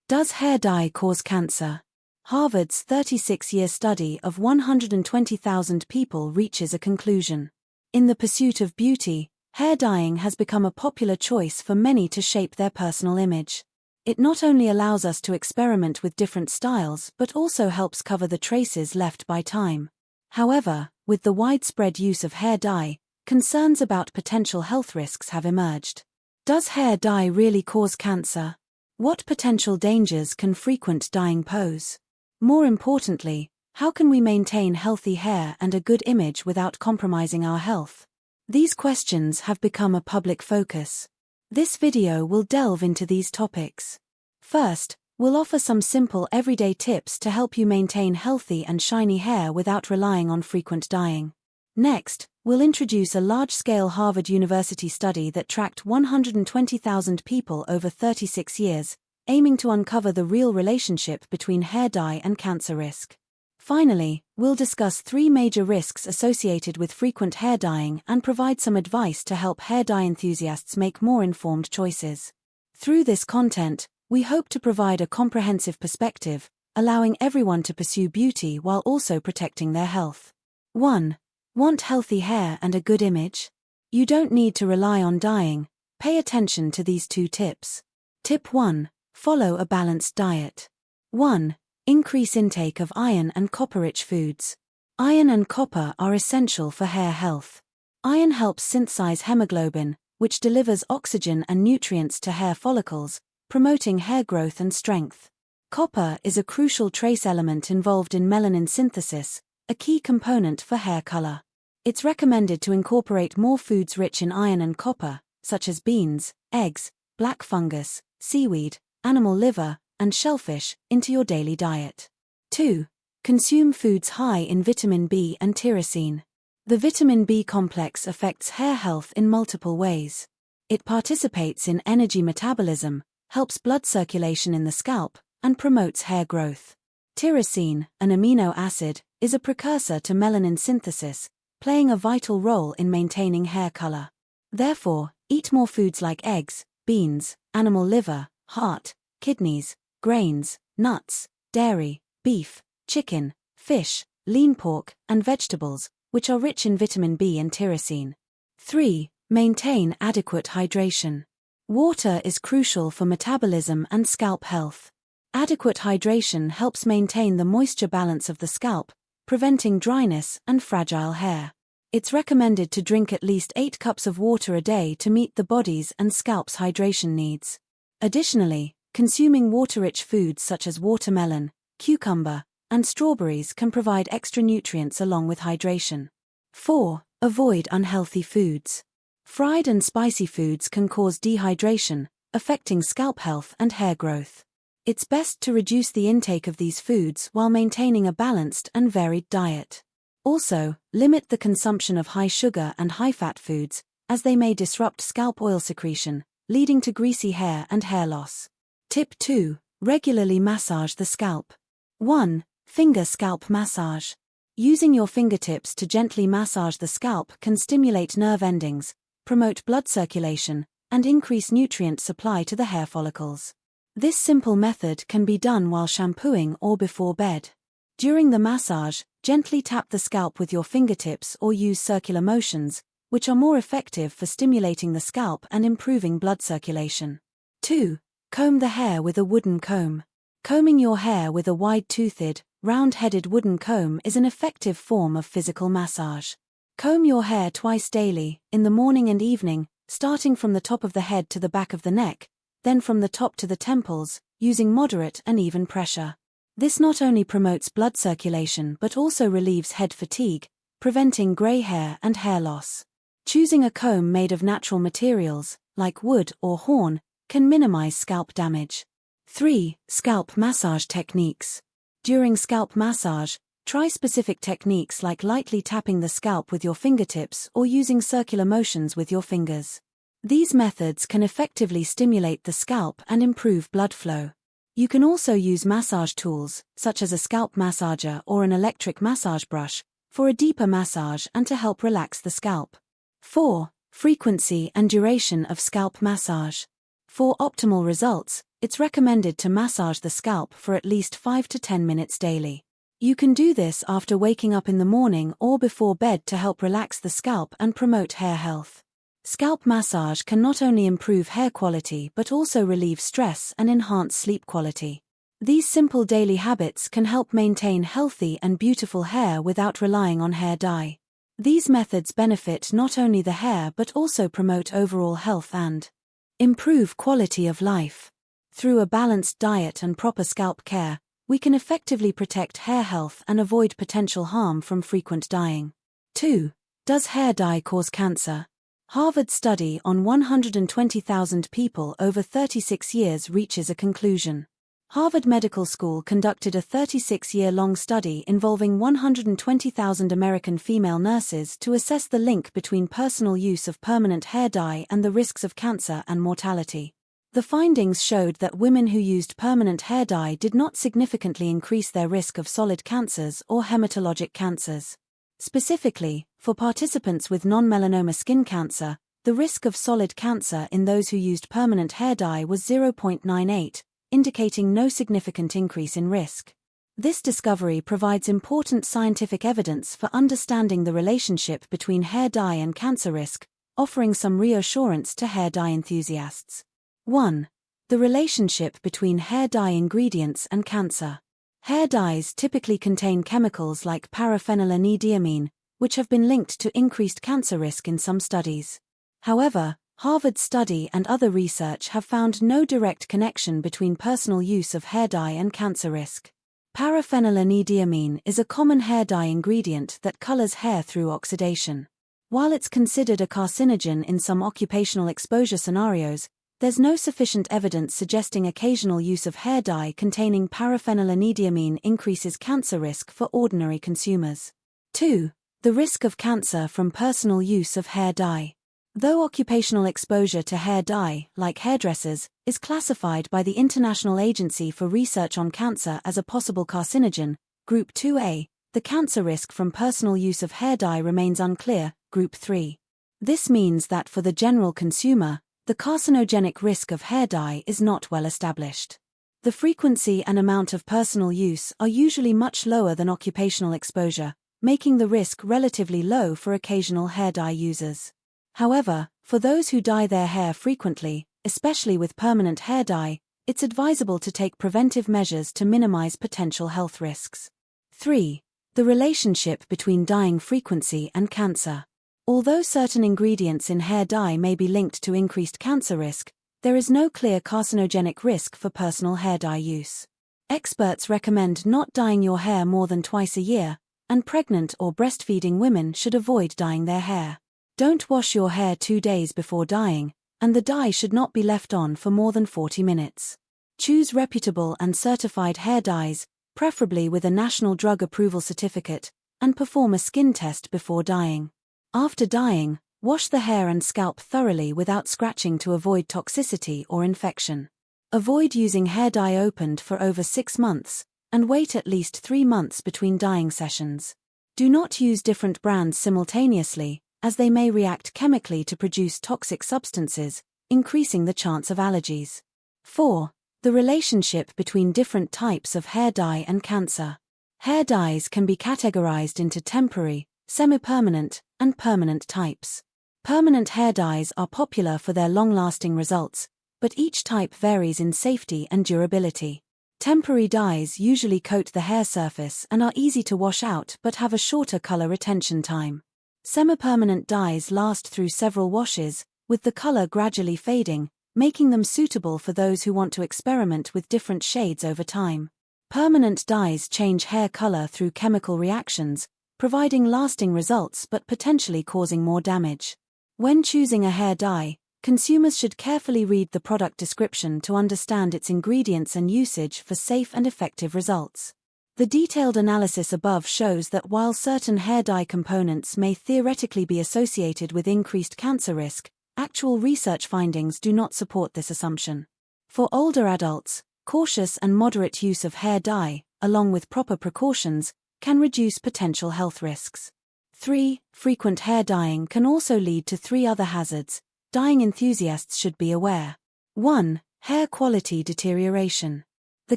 Does hair dye cause cancer? Harvard's 36-year study of 120,000 people reaches a conclusion. In the pursuit of beauty, hair dyeing has become a popular choice for many to shape their personal image. It not only allows us to experiment with different styles but also helps cover the traces left by time. However, with the widespread use of hair dye, concerns about potential health risks have emerged. Does hair dye really cause cancer? What potential dangers can frequent dyeing pose? More importantly, how can we maintain healthy hair and a good image without compromising our health? These questions have become a public focus. This video will delve into these topics. First, we'll offer some simple everyday tips to help you maintain healthy and shiny hair without relying on frequent dyeing. Next, we'll introduce a large-scale Harvard University study that tracked 120,000 people over 36 years, aiming to uncover the real relationship between hair dye and cancer risk. Finally, we'll discuss 3 major risks associated with frequent hair dyeing and provide some advice to help hair dye enthusiasts make more informed choices. Through this content, we hope to provide a comprehensive perspective, allowing everyone to pursue beauty while also protecting their health. 1. Want healthy hair and a good image? You don't need to rely on dyeing. Pay attention to these 2 tips. Tip 1. Follow a balanced diet. 1. Increase intake of iron and copper-rich foods. Iron and copper are essential for hair health. Iron helps synthesize hemoglobin, which delivers oxygen and nutrients to hair follicles, promoting hair growth and strength. Copper is a crucial trace element involved in melanin synthesis, a key component for hair color. It's recommended to incorporate more foods rich in iron and copper, such as beans, eggs, black fungus, seaweed, animal liver, and shellfish, into your daily diet. 2. Consume foods high in vitamin B and tyrosine. The vitamin B complex affects hair health in multiple ways. It participates in energy metabolism, helps blood circulation in the scalp, and promotes hair growth. Tyrosine, an amino acid, is a precursor to melanin synthesis, playing a vital role in maintaining hair color. Therefore, eat more foods like eggs, beans, animal liver, heart, kidneys, grains, nuts, dairy, beef, chicken, fish, lean pork, and vegetables, which are rich in vitamin B and tyrosine. 3. Maintain adequate hydration. Water is crucial for metabolism and scalp health. Adequate hydration helps maintain the moisture balance of the scalp, preventing dryness and fragile hair. It's recommended to drink at least 8 cups of water a day to meet the body's and scalp's hydration needs. Additionally, consuming water-rich foods such as watermelon, cucumber, and strawberries can provide extra nutrients along with hydration. 4. Avoid unhealthy foods. Fried and spicy foods can cause dehydration, affecting scalp health and hair growth. It's best to reduce the intake of these foods while maintaining a balanced and varied diet. Also, limit the consumption of high-sugar and high-fat foods, as they may disrupt scalp oil secretion, leading to greasy hair and hair loss. Tip 2. Regularly massage the scalp. 1. Finger scalp massage. Using your fingertips to gently massage the scalp can stimulate nerve endings, promote blood circulation, and increase nutrient supply to the hair follicles. This simple method can be done while shampooing or before bed. During the massage, gently tap the scalp with your fingertips or use circular motions, which are more effective for stimulating the scalp and improving blood circulation. 2. Comb the hair with a wooden comb. Combing your hair with a wide-toothed, round-headed wooden comb is an effective form of physical massage. Comb your hair twice daily, in the morning and evening, starting from the top of the head to the back of the neck, then from the top to the temples, using moderate and even pressure. This not only promotes blood circulation but also relieves head fatigue, preventing gray hair and hair loss. Choosing a comb made of natural materials, like wood or horn, can minimize scalp damage. 3. Scalp massage techniques. During scalp massage, try specific techniques like lightly tapping the scalp with your fingertips or using circular motions with your fingers. These methods can effectively stimulate the scalp and improve blood flow. You can also use massage tools, such as a scalp massager or an electric massage brush, for a deeper massage and to help relax the scalp. 4. Frequency and duration of scalp massage. For optimal results, it's recommended to massage the scalp for at least 5 to 10 minutes daily. You can do this after waking up in the morning or before bed to help relax the scalp and promote hair health. Scalp massage can not only improve hair quality but also relieve stress and enhance sleep quality. These simple daily habits can help maintain healthy and beautiful hair without relying on hair dye. These methods benefit not only the hair but also promote overall health and improve quality of life. Through a balanced diet and proper scalp care, we can effectively protect hair health and avoid potential harm from frequent dyeing. 2. Does hair dye cause cancer? Harvard study on 120,000 people over 36 years reaches a conclusion. Harvard Medical School conducted a 36-year-long study involving 120,000 American female nurses to assess the link between personal use of permanent hair dye and the risks of cancer and mortality. The findings showed that women who used permanent hair dye did not significantly increase their risk of solid cancers or hematologic cancers. Specifically, for participants with non-melanoma skin cancer, the risk of solid cancer in those who used permanent hair dye was 0.98, indicating no significant increase in risk. This discovery provides important scientific evidence for understanding the relationship between hair dye and cancer risk, offering some reassurance to hair dye enthusiasts. 1. The relationship between hair dye ingredients and cancer. Hair dyes typically contain chemicals like paraphenylenediamine, which have been linked to increased cancer risk in some studies. However, Harvard's study and other research have found no direct connection between personal use of hair dye and cancer risk. Paraphenylenediamine is a common hair dye ingredient that colors hair through oxidation. While it's considered a carcinogen in some occupational exposure scenarios, there's no sufficient evidence suggesting occasional use of hair dye containing paraphenylenediamine increases cancer risk for ordinary consumers. 2. The risk of cancer from personal use of hair dye. Though occupational exposure to hair dye, like hairdressers, is classified by the International Agency for Research on Cancer as a possible carcinogen, Group 2A, the cancer risk from personal use of hair dye remains unclear, Group 3. This means that for the general consumer, the carcinogenic risk of hair dye is not well established. The frequency and amount of personal use are usually much lower than occupational exposure, making the risk relatively low for occasional hair dye users. However, for those who dye their hair frequently, especially with permanent hair dye, it's advisable to take preventive measures to minimize potential health risks. 3. The relationship between dyeing frequency and cancer. Although certain ingredients in hair dye may be linked to increased cancer risk, there is no clear carcinogenic risk for personal hair dye use. Experts recommend not dyeing your hair more than twice a year, and pregnant or breastfeeding women should avoid dyeing their hair. Don't wash your hair 2 days before dyeing, and the dye should not be left on for more than 40 minutes. Choose reputable and certified hair dyes, preferably with a National Drug Approval Certificate, and perform a skin test before dyeing. After dyeing, wash the hair and scalp thoroughly without scratching to avoid toxicity or infection. Avoid using hair dye opened for over 6 months, and wait at least 3 months between dyeing sessions. Do not use different brands simultaneously, as they may react chemically to produce toxic substances, increasing the chance of allergies. 4. The relationship between different types of hair dye and cancer. Hair dyes can be categorized into temporary, semi-permanent, and permanent types. Permanent hair dyes are popular for their long-lasting results, but each type varies in safety and durability. Temporary dyes usually coat the hair surface and are easy to wash out but have a shorter color retention time. Semi-permanent dyes last through several washes, with the color gradually fading, making them suitable for those who want to experiment with different shades over time. Permanent dyes change hair color through chemical reactions, providing lasting results but potentially causing more damage. When choosing a hair dye, consumers should carefully read the product description to understand its ingredients and usage for safe and effective results. The detailed analysis above shows that while certain hair dye components may theoretically be associated with increased cancer risk, actual research findings do not support this assumption. For older adults, cautious and moderate use of hair dye, along with proper precautions, can reduce potential health risks. 3. Frequent hair dyeing can also lead to 3 other hazards. Dyeing enthusiasts should be aware. 1. Hair quality deterioration. The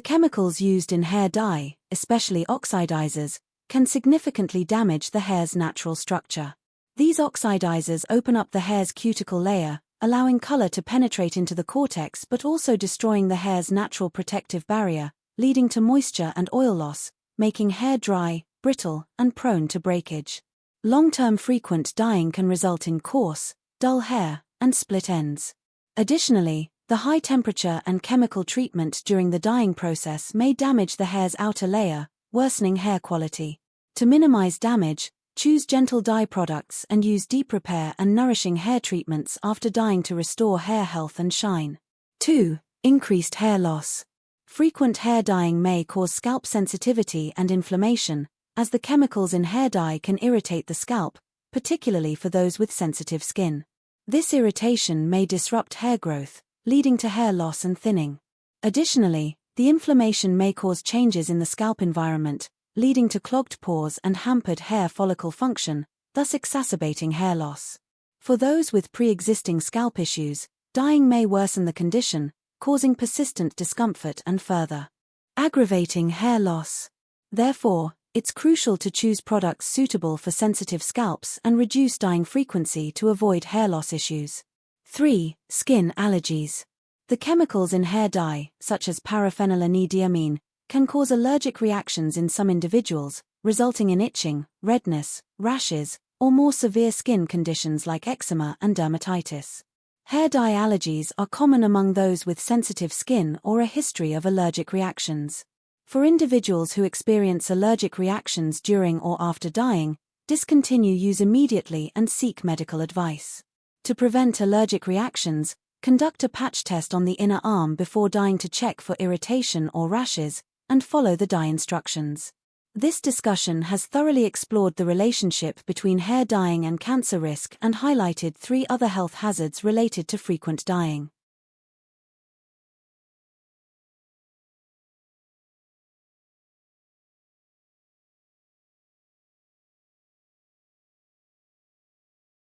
chemicals used in hair dye, especially oxidizers, can significantly damage the hair's natural structure. These oxidizers open up the hair's cuticle layer, allowing color to penetrate into the cortex but also destroying the hair's natural protective barrier, leading to moisture and oil loss, making hair dry, brittle, and prone to breakage. Long-term frequent dyeing can result in coarse, dull hair, and split ends. Additionally, the high temperature and chemical treatment during the dyeing process may damage the hair's outer layer, worsening hair quality. To minimize damage, choose gentle dye products and use deep repair and nourishing hair treatments after dyeing to restore hair health and shine. 2. Increased hair loss. Frequent hair dyeing may cause scalp sensitivity and inflammation, as the chemicals in hair dye can irritate the scalp, particularly for those with sensitive skin. This irritation may disrupt hair growth, leading to hair loss and thinning. Additionally, the inflammation may cause changes in the scalp environment, leading to clogged pores and hampered hair follicle function, thus exacerbating hair loss. For those with pre-existing scalp issues, dyeing may worsen the condition, causing persistent discomfort and further aggravating hair loss. Therefore, it's crucial to choose products suitable for sensitive scalps and reduce dyeing frequency to avoid hair loss issues. 3. Skin allergies. The chemicals in hair dye, such as paraphenylenediamine, can cause allergic reactions in some individuals, resulting in itching, redness, rashes, or more severe skin conditions like eczema and dermatitis. Hair dye allergies are common among those with sensitive skin or a history of allergic reactions. For individuals who experience allergic reactions during or after dyeing, discontinue use immediately and seek medical advice. To prevent allergic reactions, conduct a patch test on the inner arm before dyeing to check for irritation or rashes, and follow the dye instructions. This discussion has thoroughly explored the relationship between hair dyeing and cancer risk and highlighted 3 other health hazards related to frequent dyeing.